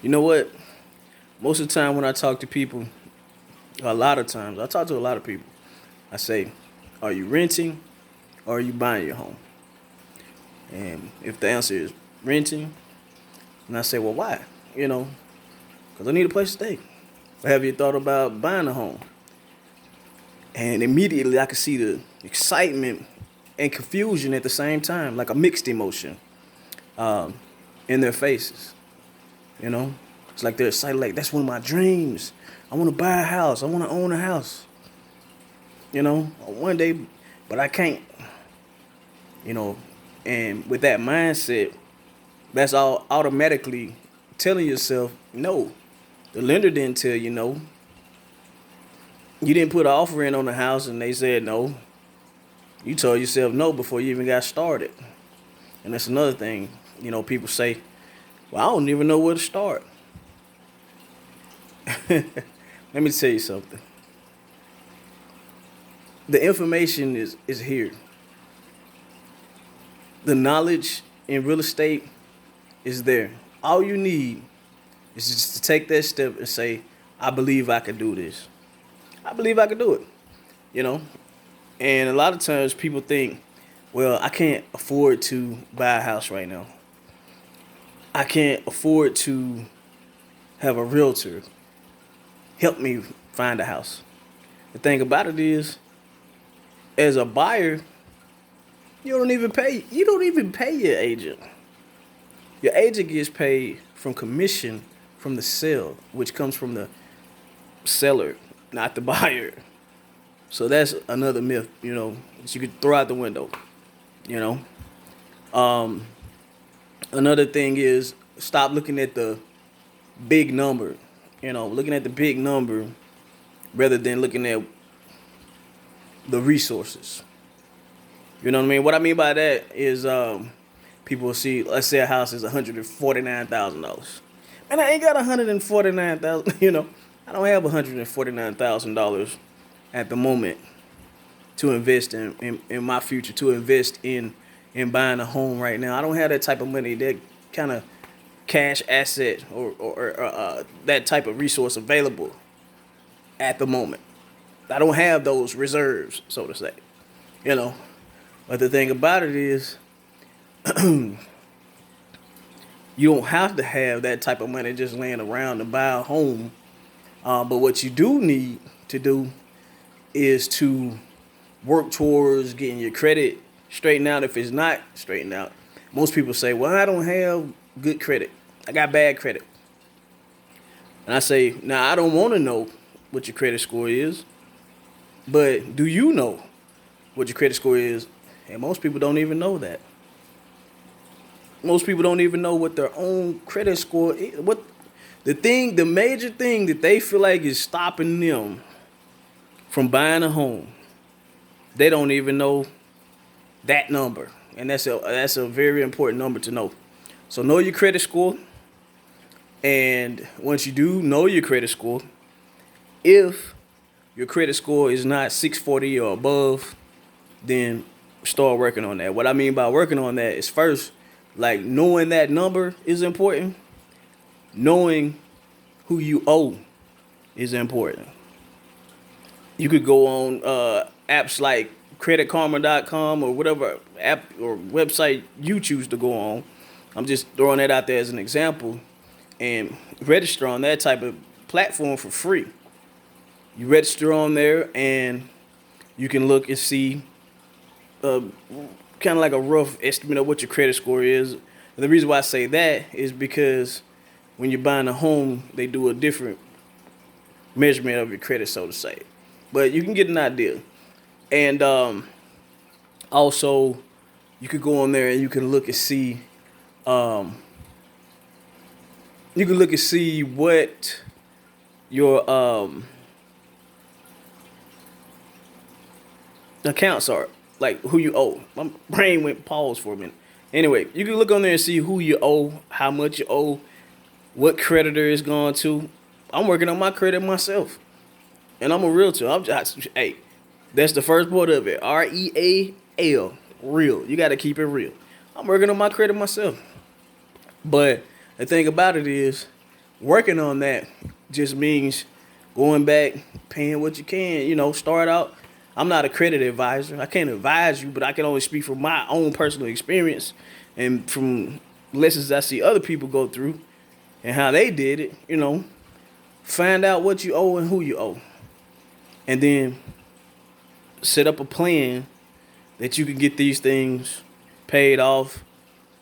You know what? Most of the time when I talk to people, a lot of times, I talk to a lot of people. I say, are you renting or are you buying your home? And if the answer is renting, and I say, well, why? You know, because I need a place to stay. Have you thought about buying a home? And immediately I could see the excitement and confusion at the same time, like a mixed emotion in their faces. You know, it's like they're excited, like that's one of my dreams. I want to buy a house. I want to own a house. You know, one day, but I can't. You know, and with that mindset, that's all automatically telling yourself no. The lender didn't tell you no. You didn't put an offer in on the house and they said no. You told yourself no before you even got started. And that's another thing. You know, people say, well, I don't even know where to start. Let me tell you something. The information is here. The knowledge in real estate is there. All you need is just to take that step and say, I believe I can do this. I believe I can do it. You know? And a lot of times people think, well, I can't afford to buy a house right now. I can't afford to have a realtor help me find a house. The thing about it is, as a buyer, you don't even pay your agent. Your agent gets paid from commission from the sale, which comes from the seller, not the buyer. So that's another myth, that you could throw out the window, you know. Um, Another thing is stop looking at the big number, looking at the big number rather than looking at the resources. You know what I mean? What I mean by that is people will see, let's say a house is $149,000. Man, I ain't got $149,000. I don't have $149,000 at the moment to invest in my future, to invest in buying a home right now. I don't have that type of money, that kind of cash asset or that type of resource available at the moment. I don't have those reserves, so to say. You know, but the thing about it is, you don't have to have that type of money just laying around to buy a home. But what you do need to do is to work towards getting your credit straightened out. If it's not straightened out, most people say, well, I don't have good credit. I got bad credit. And I say, now I don't want to know what your credit score is, but do you know what your credit score is? And most people don't even know that. Most people don't even know what their own credit score is. The major thing that they feel like is stopping them from buying a home, they don't even know that number. And that's a very important number to know. So know your credit score. And once you do know your credit score, if your credit score is not 640 or above, then start working on that. What I mean by working on that is, first, like, knowing that number is important. Knowing who you owe is important. You could go on apps like creditkarma.com or whatever app or website you choose to go on. I'm just throwing that out there as an example, and register on that type of platform for free. You register on there and you can look and see kind of like a rough estimate of what your credit score is. And the reason why I say that is because when you're buying a home, they do a different measurement of your credit, so to say. But you can get an idea. And also, you could go on there and you can look and see. You can look and see what your accounts are, like who you owe. My brain went pause for a minute. Anyway, you can look on there and see who you owe, how much you owe, what creditor is going to. I'm working on my credit myself, and I'm a realtor. Hey, that's the first part of it. REAL, real. You got to keep it real. I'm working on my credit myself, but The thing about it is, working on that just means going back, paying what you can. Start out. I'm not a credit advisor. I can't advise you, but I can only speak from my own personal experience and from lessons I see other people go through and how they did it. Find out what you owe and who you owe, and then set up a plan that you can get these things paid off,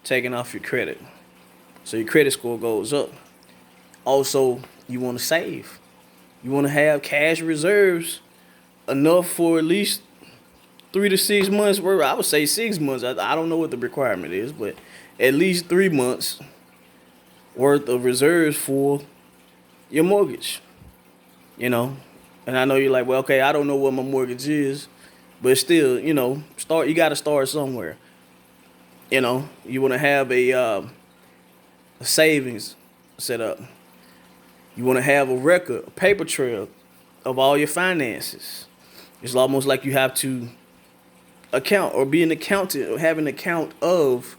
taken off your credit, so your credit score goes up. Also, you want to save. You want to have cash reserves enough for at least 3 to 6 months. Worth. I would say 6 months. I don't know what the requirement is, but at least 3 months worth of reserves for your mortgage. And I know you're like, well, okay, I don't know what my mortgage is, but still, start. You got to start somewhere. You want to have a savings set up. You want to have a record, a paper trail of all your finances. It's almost like you have to account or be an accountant or have an account of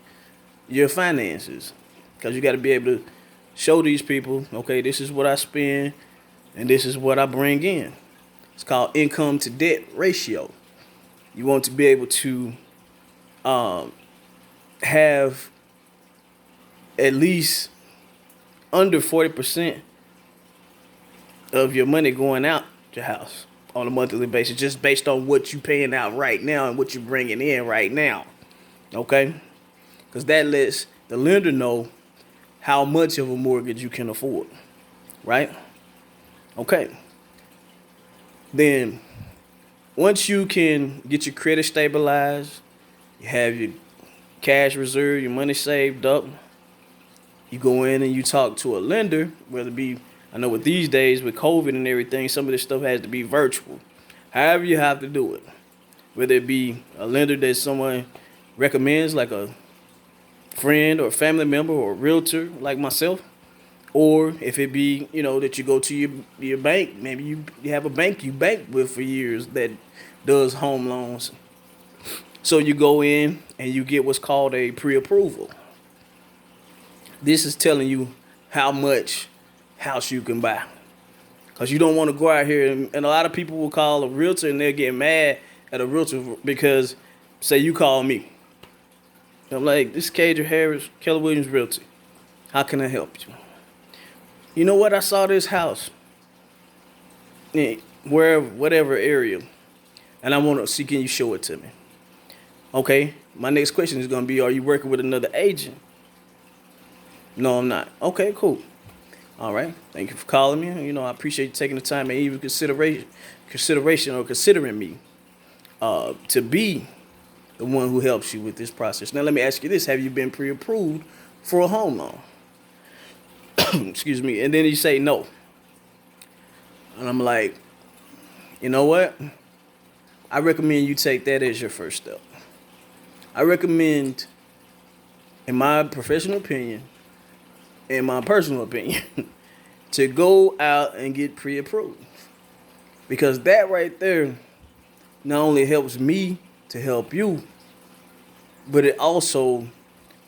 your finances, because you got to be able to show these people, okay, this is what I spend and this is what I bring in. It's called income to debt ratio. You want to be able to have at least under 40% of your money going out your house on a monthly basis, just based on what you're paying out right now and what you're bringing in right now. Okay? Because that lets the lender know how much of a mortgage you can afford. Right? Okay. Then, once you can get your credit stabilized, you have your cash reserve, your money saved up, you go in and you talk to a lender, whether it be, I know with these days, with COVID and everything, some of this stuff has to be virtual. However you have to do it. Whether it be a lender that someone recommends, like a friend or family member or a realtor like myself, or if it be, that you go to your bank. Maybe you have a bank you bank with for years that does home loans. So you go in and you get what's called a pre-approval. This is telling you how much house you can buy. Because you don't want to go out here, and a lot of people will call a realtor and they'll get mad at a realtor because, say you call me. I'm like, this is Cadra Harris, Keller Williams Realty. How can I help you? You know what? I saw this house, whatever area, and I want to see, can you show it to me? Okay, my next question is going to be, are you working with another agent? No, I'm not. Okay, cool. All right. Thank you for calling me. I appreciate you taking the time and even consideration or considering me to be the one who helps you with this process. Now, let me ask you this. Have you been pre-approved for a home loan? Excuse me. And then you say no. And I'm like, you know what? I recommend you take that as your first step. I recommend, in my professional opinion, in my personal opinion, to go out and get pre-approved. Because that right there not only helps me to help you, but it also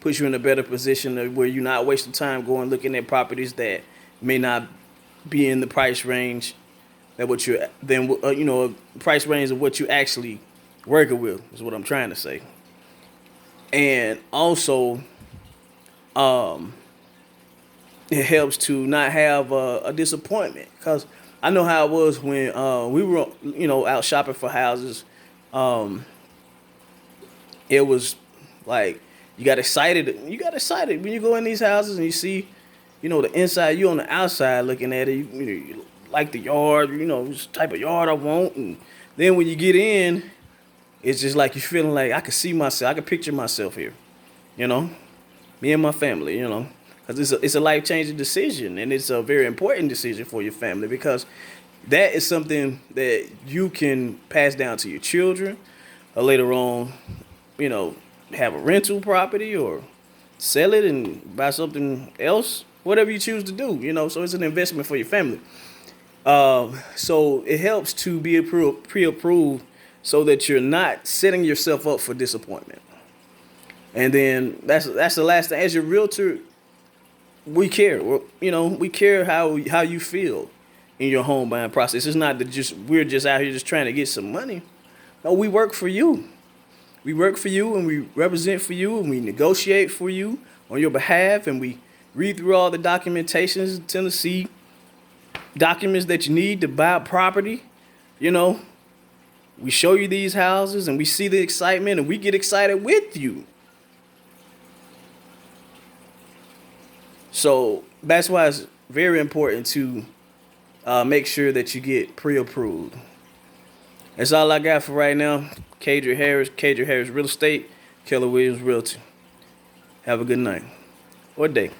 puts you in a better position where you're not wasting time going looking at properties that may not be in the price range that what you're price range of what you actually working with is what I'm trying to say. And also, it helps to not have a disappointment, because I know how it was when we were out shopping for houses. It was like you got excited when you go in these houses and you see the inside. You on the outside looking at it, you like the yard, this type of yard I want. And then when you get in, it's just like you're feeling like I can see myself, I can picture myself here, me and my family, because it's a life-changing decision, and it's a very important decision for your family, because that is something that you can pass down to your children, or later on, have a rental property or sell it and buy something else, whatever you choose to do, so it's an investment for your family. So it helps to be pre-approved so that you're not setting yourself up for disappointment. And then that's the last thing. As your realtor, we care. We care how you feel in your home buying process. It's not that just we're just out here just trying to get some money. No, we work for you. We work for you and we represent for you and we negotiate for you on your behalf and we read through all the documentations in Tennessee, documents that you need to buy property. You know, we show you these houses and we see the excitement and we get excited with you. So that's why it's very important to make sure that you get pre-approved. That's all I got for right now. Kadrick Harris Real Estate, Keller Williams Realty. Have a good night or day.